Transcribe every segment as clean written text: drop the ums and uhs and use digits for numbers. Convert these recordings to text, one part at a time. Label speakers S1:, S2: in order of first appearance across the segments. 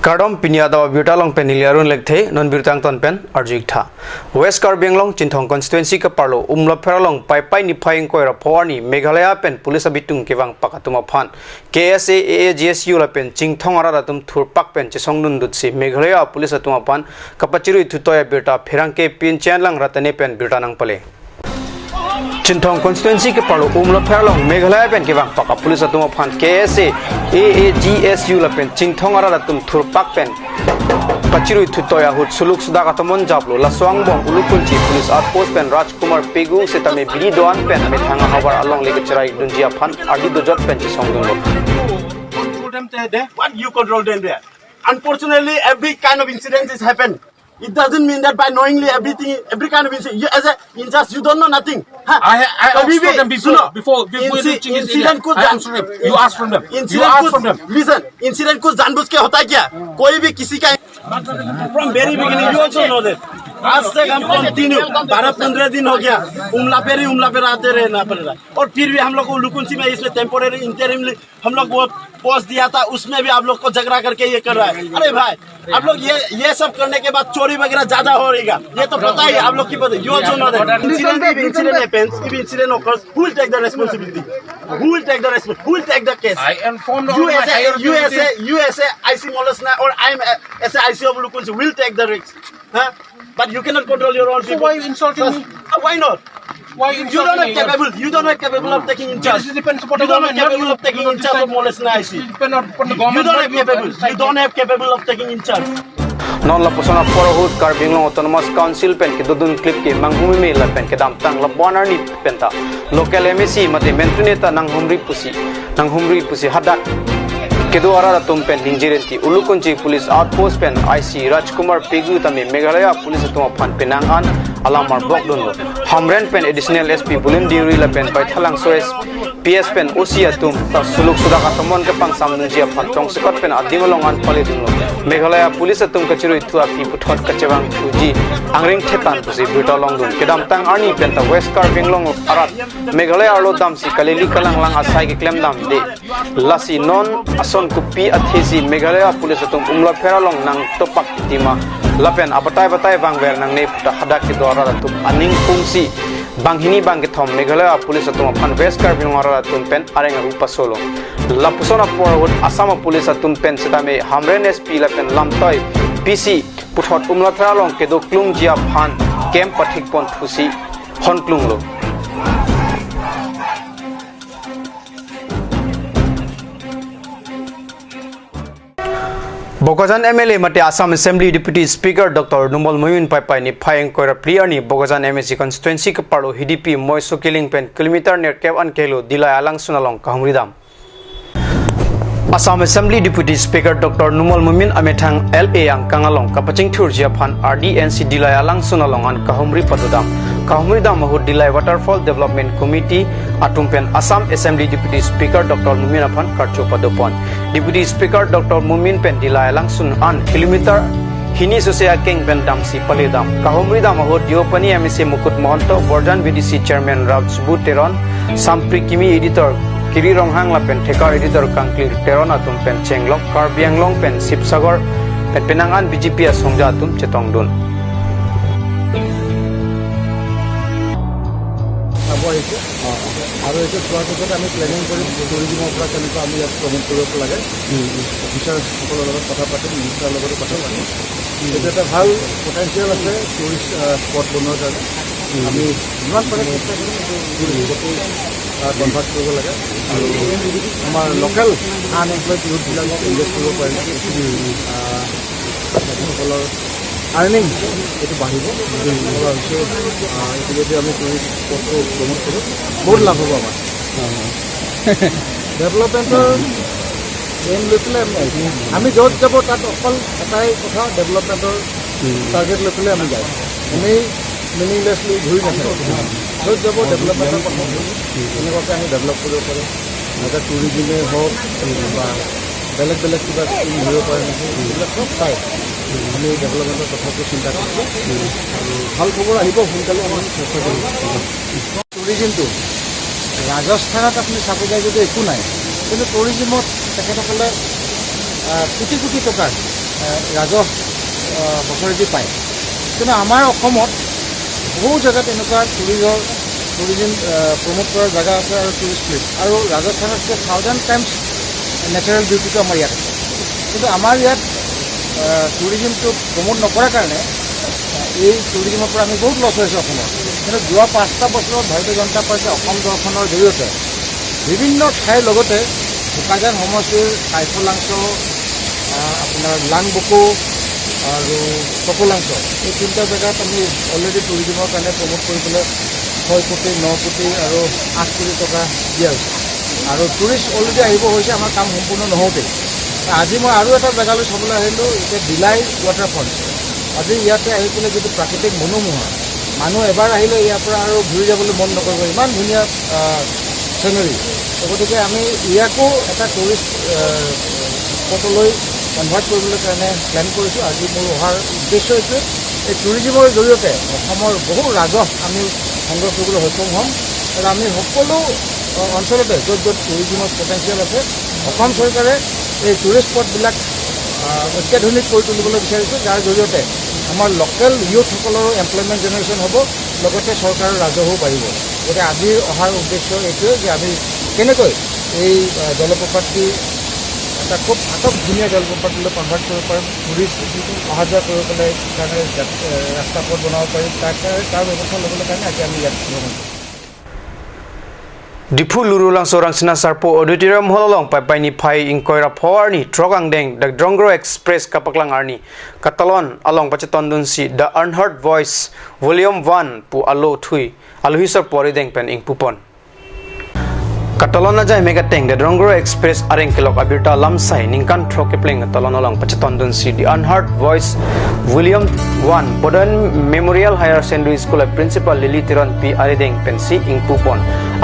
S1: Kardom Pinyada Butalong Peniliarun Legte, non Burtang Ton Pen, Arjikta. West Carbianglong, Chintong constituency Kaparlo, Umla Peralong, Pai Nipaying Koira Porni, Meghalaya Pen, Police Abitung Kivang Pakatuma Pan, KSA AAGSU Lapen, Chingtong Aratum Tur Pakpen, Chisong Nundutsi, Meghalaya, Police Atumapan, Kapachiru Tutoya Birta, Piranke Pin Chanlang Ratanepen, Birtanang Pale. Chintong constituency ke parlo umla pherlong Meghalaya pen kibang paka police atuma phan KSA AAGSU la pen chingthong ara tum thurpak pen pachiru thutoya hut suluk suda katamon jablo la swang bong ulukunchi police outpost pen Rajkumar Pegu setame bidi doan pen me thanga habar along lege charai dunjia phan adi dojot pen chisong dun
S2: control them there. What you control them there? Unfortunately, every kind of incident has happened. It doesn't mean that by knowingly every kind of incident, you, as a in just you don't know nothing. Huh?
S3: I asked for them before reaching his area. I asked them. You asked from them. You asked from them.
S2: Listen, incident कुछ जानबूझ के होता है क्या? कोई भी किसी का from very beginning you also know that. आज तक हम कंटिन्यू 12-15 दिन हो गया उमला पेर आते रहना पड़ रहा और फिर भी हम लोग को लुकुंसी में इसमें टेम्पोरेरी इंटरिमली हम लोग वो पोस्ट दिया था उसमें भी आप लोग को झगड़ा करके ये कर रहा है अरे भाई आप लोग ये सब करने के बाद चोरी वगैरह ज्यादा हो रहेगा ये तो पता ही है आप लोग की पता you also know that incident happens if incident occurs who will take the responsibility who will take the case
S3: I informed all my higher
S2: you as a IC Molosna or I am as a IC of Lukunsi will take the risk huh? But you cannot control your own people.
S3: So why are you insulting me?
S2: Why not?
S3: Why are you insulting me?
S2: You don't are capable of taking in charge.
S3: This depends upon
S2: you
S3: the
S2: don't
S3: government.
S2: are capable of taking in charge of Molosna IC. You don't have capable of taking in charge.
S1: Non la posona Porohut Carbianglong Autonomous Council pen ke dudun clip ke manghumi me la pen ke dam tang la bonar ni penta local MEC mate mentrineta nang humri pusi hadak kedo ara tum pen hinjirenti ulukunchi police outpost pen IC Rajkumar Pegu tame Meghalaya police atuma phan penangan alamar bokdon hamren pen additional SP Bulim Diuri la pen paithalang sores PS pen osia tum ta suluk suda katamon ke pang samnjia phan tong sekot pen adingalongan palidun Meghalaya police atum kachiru thua pi puthot kachewang thuji angring thetan pusi butalong dun kedam tang arni pen ta West Carbianglong arat Meghalaya arlo dam si kaleli kalang lang asai ke klem dam de lasi non ason kupi athesi Meghalaya police atum umla pheralong nang topak tima lapen apatai bang ber nang ne puta hadak ke dwara atum aning fungsi banghini bangke thom Meghalaya police atum phan West Carbianglong atum pen arenga rupa solo lapusona porhut Assam police atum pen setame hamren SP lapen lamtoi PC puthot umla pheralong ke do klung jia phan camp pathik pon thusi honklung lo Bogajan MLA mate Assam Assembly Deputy Speaker Dr. Numal Moyun Pai ni phayeng koira priani Bogajan MSC constituency ke parlo HDP Moiso Killing pen kilometer near Kev an kelo dilai alang sunalong kahumridam Assam Assembly Deputy Speaker Dr. Numal Moyun amethang LA ang kangalong kapaching thurjia phan RDNC dilai alang sunalong an kahumri padudam kahumridam mahut dilai waterfall development committee atumpen Assam Assembly Deputy Speaker Dr. Mumin aphan karcho padopon Deputy Speaker Dr. Mumin pen dilai langsun an kilometer hini sosia keng ben damsi paledam kahumridam mahut diopani MSC Mukut Mohanto Borjan VDC Chairman Rajbu Teron Sampri Kimi editor Kiri Ronghang la pen thekar editor Kangkli Teron atum pen Chenglok Carbianglong pen Sipsagar pen penangan BJP asongja atum chetongdun
S4: আৰু এইটো চোৱাৰ পিছত আমি planning কৰিম টুৰিজিমৰ পৰা কেনেকুৱা আমি ইয়াত প্ৰমোট কৰিব লাগে অফিচাৰসকলৰ লগত কথা পাতিম মিনিষ্টাৰৰ লগতো কথা পাতিম এইটো এটা ভাল পটেঞ্চিয়েল আছে টুৰিষ্ট স্পট বনোৱাৰ কাৰণে আমি যিমান পাৰে চেষ্টা কৰিম এইটো কনভাৰ্ট কৰিব লাগে আৰু আমাৰ লোকেল আনএমপ্লয়ড ইউথবিলাকক ইনভেষ্ট কৰিব পাৰিম তেখেতসকলৰ আৰ্নিং এইটো বাঢ়িব হৈছে এইটো যদি আমি টুৰিষ্ট স্পটটো প্ৰমোট কৰোঁ বহুত লাভ হ'ব আমাৰ ডেভেলপমেণ্টৰ এম লৈ পেলাই আমি য'ত যাব তাত অকল এটাই কথা ডেভেলপমেণ্টৰ টাৰ্গেট লৈ পেলাই আমি যাওঁ এনেই মিনিংলেছলি ঘূৰি নাথাকোঁ য'ত যাব ডেভেলপমেণ্টৰ কথা এনেকুৱাকৈ আমি ডেভেলপ কৰিব পাৰোঁ এটা টুৰিজিমেই হওক বা বেলেগ কিবা স্কিম ধৰিব পাৰে নেকি এইবিলাক চব চাই আমি ডেভেলপমেণ্টৰ কথাটো চিন্তা কৰিছোঁ আৰু ভাল খবৰ আহিব সোনকালে আমি চেষ্টা কৰিম টুৰিজিমটো ৰাজস্থানত আপুনি চাব যায় যদি একো নাই কিন্তু টুৰিজিমত তেখেতসকলে কোটি টকাৰ ৰাজহ বছৰেদি পায় কিন্তু আমাৰ অসমত বহু জেগাত এনেকুৱা টুৰিজিম প্ৰমোট কৰাৰ জেগা আছে আৰু টুৰিষ্ট প্লেচ আৰু ৰাজস্থানতকৈ 1000 টাইমছ নেচাৰেল বিউটিটো আমাৰ ইয়াত আছে কিন্তু আমাৰ ইয়াত টুৰিজিমটো প্ৰমোট নকৰাৰ কাৰণে এই টুৰিজিমৰ পৰা আমি বহুত লছ হৈছোঁ অসমত কিন্তু যোৱা 5টা বছৰত ভাৰতীয় জনতা পাৰ্টীয়ে অসম দৰ্শনৰ জৰিয়তে বিভিন্ন ঠাইৰ লগতে বোকাজান সমষ্টিৰ কাইফলাংচ আপোনাৰ লাংবকো আৰু টকলাংচ এই 3টা জেগাত আমি অলৰেডি টুৰিজিমৰ কাৰণে প্ৰমোট কৰিবলৈ 6 কোটি 9 কোটি আৰু 8 কোটি টকা দিয়া হৈছে আৰু টুৰিষ্ট অলৰেডি আহিব হৈছে আমাৰ কাম সম্পূৰ্ণ নহওঁতেই আজি মই আৰু এটা জেগালৈ চাবলৈ আহিলোঁ এতিয়া বিলাই ৱাটাৰফল আজি ইয়াতে আহি পেলাই যিটো প্ৰাকৃতিক মনোমোহা মানুহ এবাৰ আহিলে ইয়াৰ পৰা আৰু ঘূৰি যাবলৈ মন নকৰিব ইমান ধুনীয়া চিনেৰী গতিকে আমি ইয়াকো এটা টুৰিষ্ট স্পটলৈ কনভাৰ্ট কৰিবলৈ কাৰণে প্লেন কৰিছোঁ আজি মোৰ অহাৰ উদ্দেশ্য এইটোৱে এই টুৰিজিমৰ জৰিয়তে অসমৰ বহু ৰাজহ আমি সংগ্ৰহ কৰিবলৈ সক্ষম হ'ম আৰু আমি সকলো অঞ্চলতে য'ত য'ত টুৰিজিমৰ পটেঞ্চিয়েল আছে অসম চৰকাৰে এই টুৰিষ্ট স্পটবিলাক অত্যাধুনিক কৰি তুলিবলৈ বিচাৰিছোঁ যাৰ জৰিয়তে আমাৰ লোকেল ইউথসকলৰো এমপ্লয়মেণ্ট জেনেৰেশ্যন হ'ব লগতে চৰকাৰৰ ৰাজহো বাঢ়িব গতিকে আজি অহাৰ উদ্দেশ্য এইটোৱে যে আমি কেনেকৈ এই জলপ্ৰপাতটি এটা খুব ধুনীয়া জলপ্ৰপাতলৈ কনভাৰ্ট কৰিব পাৰিম টুৰিষ্ট অহা যোৱা কৰিব পেলাই কাৰণে ৰাস্তা পথ বনাব পাৰিম তাৰ ব্যৱস্থা ল'বলৈ কাৰণে আজি আমি ইয়াত ভ্ৰমণ কৰিম
S1: Dipu lurulang sorang sinasarpo auditorium hololong pai ni phai inkoira phawarni trogang deng the Drongro Express kapaklang arni Katalon along pacheton dunsi the unheard voice volume 1 pu alo thui aluhisar pori deng pen ing pupon Katalon ajai megateng the Drongro Express areng kelok abirta lamsai ningkan trokepleng Katalon along pacheton dunsi the unheard voice volume 1 Modern Memorial Higher Secondary School Principal Lily Tiron P Arideng pensi ing pupon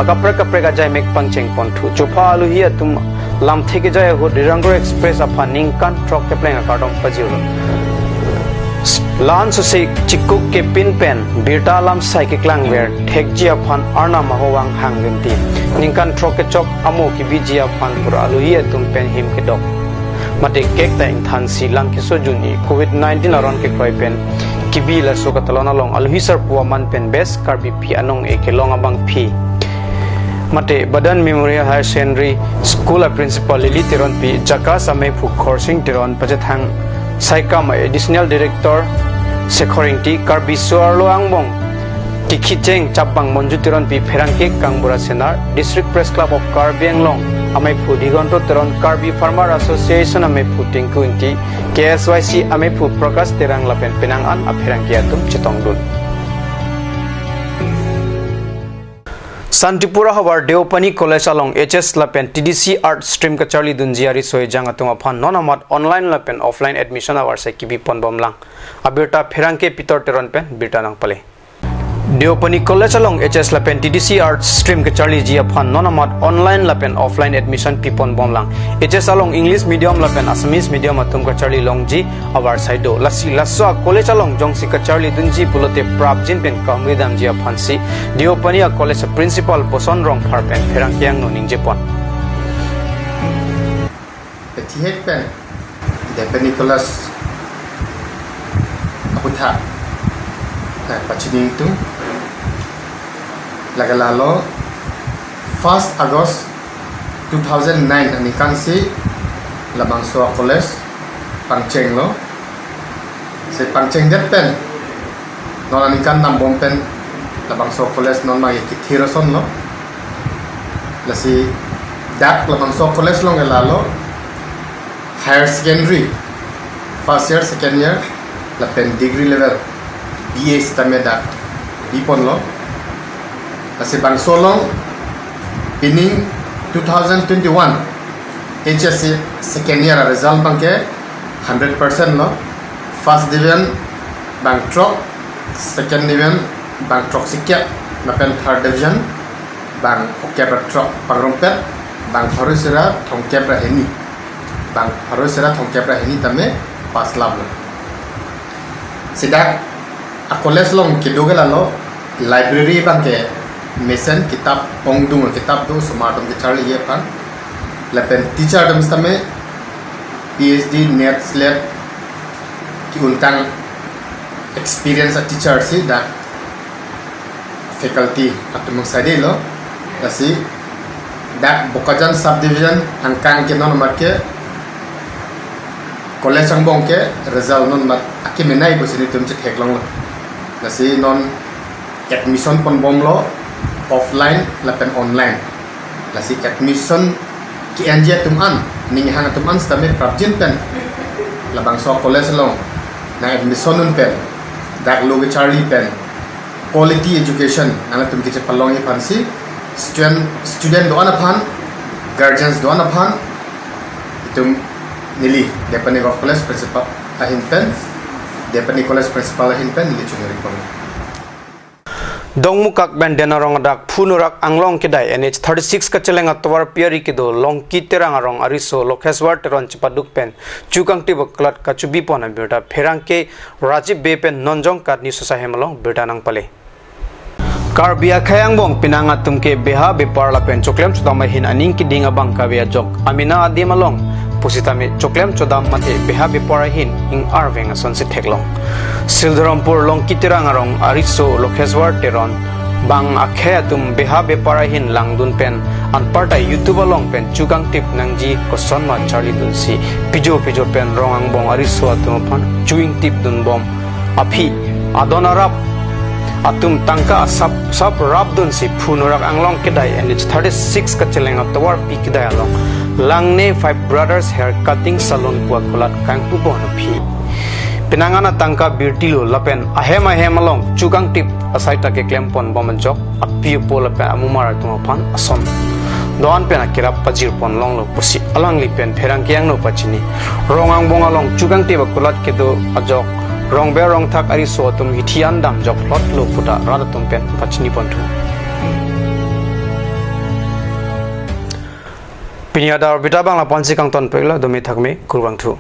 S1: kapre jai mek pancheng pontu chopa aluhia tum lam theke jai ho Drongro Express apha ningkan trok ke pleng akadom pajil lan so se chikuk ke pin pen birta lam sai ke klang wer thekji aphan arna mahowang hangenti ningkan trok ke chok amo ki biji aphan pur aluhia tum pen him ke dok mate kek ta ing than si lang ke so juni COVID-19 aron ke kroi pen kibila so katalona long aluhisar puaman pen best karbi pi anong e ke long abang pi Mate Badan Memorial Higher Secondary School Principal Lily Tiron P Jaka Same Phu Khorsing Tiron Pajathang Saikam Additional Director Sekhoring T Karbi Suarlo Angbong Kikicheng Chapang Monju Tiron P Pherangke Kangbura Senar District Press Club of Karbi Anglong Amai Phu Digonto Tiron Karbi Farmer Association Amai Phu Tinku Inti KSYC Amai Phu Prakash Terang Lapen Penangan Apherangkiatum Chetongdun Santipura Hawar Deopani College along HS Lapen TDC Art Stream ka Charlie Dunjiari soy jangatung aphan nonamat online lapen offline admission hour se kibi ponbom lang abirta pherangke pitor teron pen birta nang pale Deopani College along HS Lapen TDC Art Stream ka Charlie ji aphan nonamat online lapen offline admission pipon bom lang HS along English medium lapen Assamese medium atum ka Charlie longji awar saido lasi laswa college along jongsi ka Charlie Dunji pulote prabjin pen kamridam ji aphan si Deopani College principal Boson Rong Phar pen pherangkyang no ningjepon
S5: Petihek pen Deopani College aputha pachining tu lagalalo 1st August 2009 anikan si Labangso College Pangcheng lo se Pangcheng det pen non anikan nambom pen Labangso College non magi kithirason lo lasi dak Labangso College lo ngalalo higher secondary first year second year la pen degree level BA Stameda Ipon lo kasi Bangsolong pining 2021 HSC second year result bangke 100% lo first division Bangtrok second division Bangtrok Sikyap napen third division Bang Okyaprok Pangrompet Bang Harusera Thongkyapra Heni Bang Harusera Thongkyapra Heni tame pas lab lo sidak a college long kidogala lo library bangke mesen kitab pongdung kitab do sumatum ke charlie ye pan lapen teacher dum stame PhD net slab untang experience a teacher si da faculty atau mangsade lo kasi da Bokajan subdivision angkang ke non marke college ang bong ke result non mat akimenai bo sini tum cek heklong lo kasi non admission pon bom lo offline lapen online kasi admission ki anja tum an ning hang tum an stame prabjin pen labang so college lo na admission nun pen dak lo Charlie pen quality education nala tum kiche palong ye pansi student do anapan guardians do anapan itum nili Deputy of College Principal ahin pen Deputy College Principal ahin pen nili chunuri pon
S1: dong mukak ben denarong dak phunurak anglong kedai NH 36 ka chelenga towar piari kido long ki terang arong ariso lokheswar teron chipaduk pen chukang tib klat ka chubi pona berda pherangke Rajiv Be pen nonjong kat ni sosa hemalong berda nang pale Karbia khayang bong pinanga tumke beha be parla pen choklem chudam hin aning ki dinga bang ka bia jok amina adi malong pusitame choklem chodam mate beha be para hin ing arveng ason se theklong Sildarampur long kitirang arong ariso lokheswar teron bang akhe tum beha be para hin langdun pen anparta youtube long pen chukang tip nangji koson ma charlie dun si pijo pen rongang bong ariso atum pan chuing tip dun bom api adonarap atum tangka sap rabdun si phunurak anglong kedai NH 36 ka chelenga tawar pi kedai along langne 5 brothers hair cutting salon kwa kholat kangpu bon phi pinangana tangka birtilo lapen ahem along chukang tip asaita ke klempon bomanjok api pol lapen amumar tumapan ason doan pen akirap pajir pon long lo pusi alang lipen pherang kyang no pachini rongang bong along chukang tip kholat kedo ajok rong be rong thak ari so tum hithian dam jok lot lo puta rada tum pen pachini pontu pinyada bita bangla pansi kang ton pegla domi thakme kurwang thu